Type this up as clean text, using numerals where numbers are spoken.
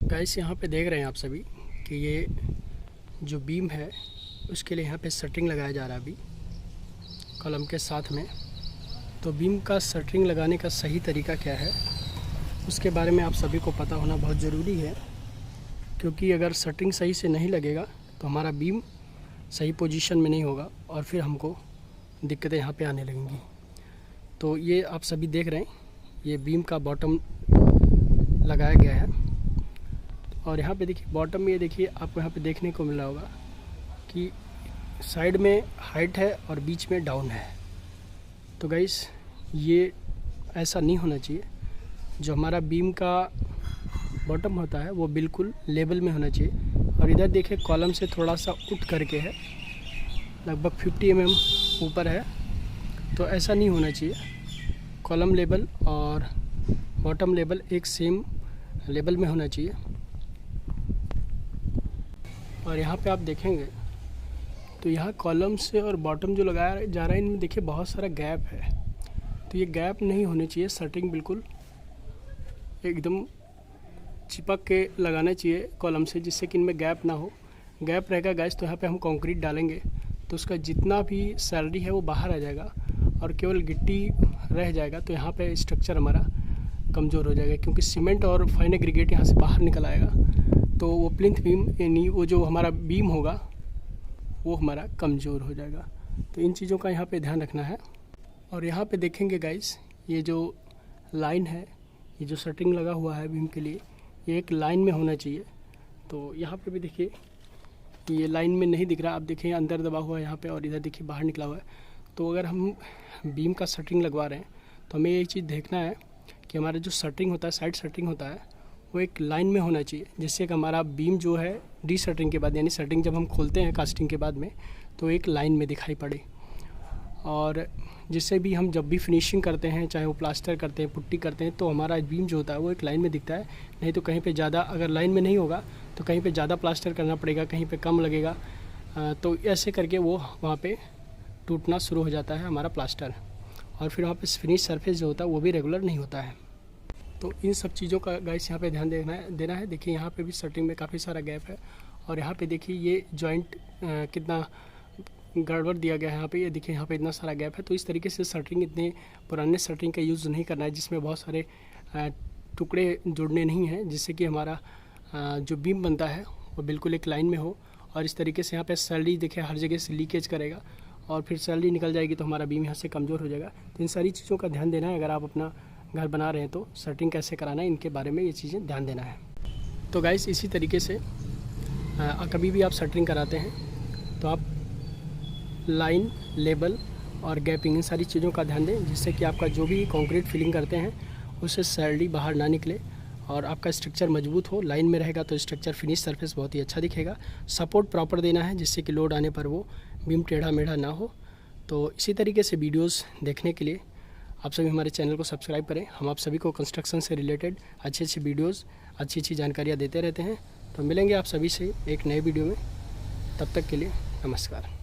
Guys यहाँ पे देख रहे हैं आप सभी कि ये जो बीम है उसके लिए यहाँ पे शटरिंग लगाया जा रहा है अभी कॉलम के साथ में। तो बीम का शटरिंग लगाने का सही तरीका क्या है उसके बारे में आप सभी को पता होना बहुत ज़रूरी है, क्योंकि अगर शटरिंग सही से नहीं लगेगा तो हमारा बीम सही पोजीशन में नहीं होगा और फिर हमको दिक्कतें यहाँ पे आने लगेंगी। तो ये आप सभी देख रहे हैं ये बीम का बॉटम लगाया गया है और यहाँ पे देखिए बॉटम में, ये देखिए आपको यहाँ पे देखने को मिल रहा होगा कि साइड में हाइट है और बीच में डाउन है। तो गाइस ये ऐसा नहीं होना चाहिए। जो हमारा बीम का बॉटम होता है वो बिल्कुल लेवल में होना चाहिए। और इधर देखिए कॉलम से थोड़ा सा उठ करके है, लगभग 50 mm ऊपर है, तो ऐसा नहीं होना चाहिए। कॉलम लेवल और बॉटम लेवल एक सेम लेवल में होना चाहिए। और यहाँ पे आप देखेंगे तो यहाँ कॉलम से और बॉटम जो लगाया जा रहा है इनमें देखिए बहुत सारा गैप है, तो ये गैप नहीं होने चाहिए। शटरिंग बिल्कुल एकदम चिपक के लगाना चाहिए कॉलम से, जिससे कि इनमें गैप ना हो। गैप रहेगा गाइस तो यहाँ पे हम कंक्रीट डालेंगे तो उसका जितना भी सैलरी है वो बाहर आ जाएगा और केवल गिट्टी रह जाएगा। तो यहाँ पे स्ट्रक्चर हमारा कमज़ोर हो जाएगा, क्योंकि सीमेंट और फाइन एग्रीगेट यहाँ से बाहर निकल आएगा। तो वो प्लिंथ बीम यानी वो जो हमारा बीम होगा वो हमारा कमज़ोर हो जाएगा। तो इन चीज़ों का यहाँ पे ध्यान रखना है। और यहाँ पे देखेंगे गाइस ये जो लाइन है, ये जो शटरिंग लगा हुआ है बीम के लिए, ये एक लाइन में होना चाहिए। तो यहाँ पे भी देखिए ये लाइन में नहीं दिख रहा, आप देखिए अंदर दबा हुआ है यहाँ पे और इधर देखिए बाहर निकला हुआ है। तो अगर हम बीम का शटरिंग लगवा रहे हैं तो हमें एक चीज़ देखना है कि हमारा जो शटरिंग होता है, साइड शटरिंग होता है, वो एक लाइन में होना चाहिए, जिससे कि हमारा बीम जो है डी शटरिंग के बाद यानी शटरिंग जब हम खोलते हैं कास्टिंग के बाद में तो एक लाइन में दिखाई पड़े। और जिससे भी हम जब भी फिनिशिंग करते हैं, चाहे वो प्लास्टर करते हैं, पुट्टी करते हैं, तो हमारा बीम जो होता है वो एक लाइन में दिखता है। नहीं तो कहीं पे ज़्यादा अगर लाइन में नहीं होगा तो कहीं पे ज़्यादा प्लास्टर करना पड़ेगा, कहीं पे कम लगेगा। तो ऐसे करके वो वहाँ पे टूटना शुरू हो जाता है हमारा प्लास्टर, और फिर वहाँ पे फिनिश सरफेस जो होता है वो भी रेगुलर नहीं होता है। तो इन सब चीज़ों का गाइस यहाँ पे ध्यान देना है। देखिए यहाँ पे भी शटरिंग में काफ़ी सारा गैप है और यहाँ पे देखिए ये जॉइंट कितना गड़बड़ दिया गया है यहाँ पे। ये देखिए यहाँ पे इतना सारा गैप है। तो इस तरीके से शटरिंग, इतने पुराने शटरिंग का यूज़ नहीं करना है जिसमें बहुत सारे टुकड़े जुड़ने नहीं हैं, जिससे कि हमारा जो बीम बनता है वो बिल्कुल एक लाइन में हो। और इस तरीके से यहाँ पे सैलरी देखिए हर जगह से लीकेज करेगा और फिर सैलरी निकल जाएगी तो हमारा बीम यहाँ से कमज़ोर हो जाएगा। तो इन सारी चीज़ों का ध्यान देना है। अगर आप अपना घर बना रहे हैं तो शटरिंग कैसे कराना है इनके बारे में ये चीज़ें ध्यान देना है। तो गाइस इसी तरीके से कभी भी आप शटरिंग कराते हैं तो आप लाइन, लेवल और गैपिंग, इन सारी चीज़ों का ध्यान दें, जिससे कि आपका जो भी कंक्रीट फिलिंग करते हैं उससे सैलरी बाहर ना निकले और आपका स्ट्रक्चर मजबूत हो। लाइन में रहेगा तो स्ट्रक्चर फिनिश सरफेस बहुत ही अच्छा दिखेगा। सपोर्ट प्रॉपर देना है जिससे कि लोड आने पर वो बीम टेढ़ा मेढ़ा ना हो। तो इसी तरीके से वीडियोस देखने के लिए आप सभी हमारे चैनल को सब्सक्राइब करें। हम आप सभी को कंस्ट्रक्शन से रिलेटेड अच्छी अच्छी वीडियोस, अच्छी अच्छी जानकारियाँ देते रहते हैं। तो मिलेंगे आप सभी से एक नए वीडियो में, तब तक के लिए नमस्कार।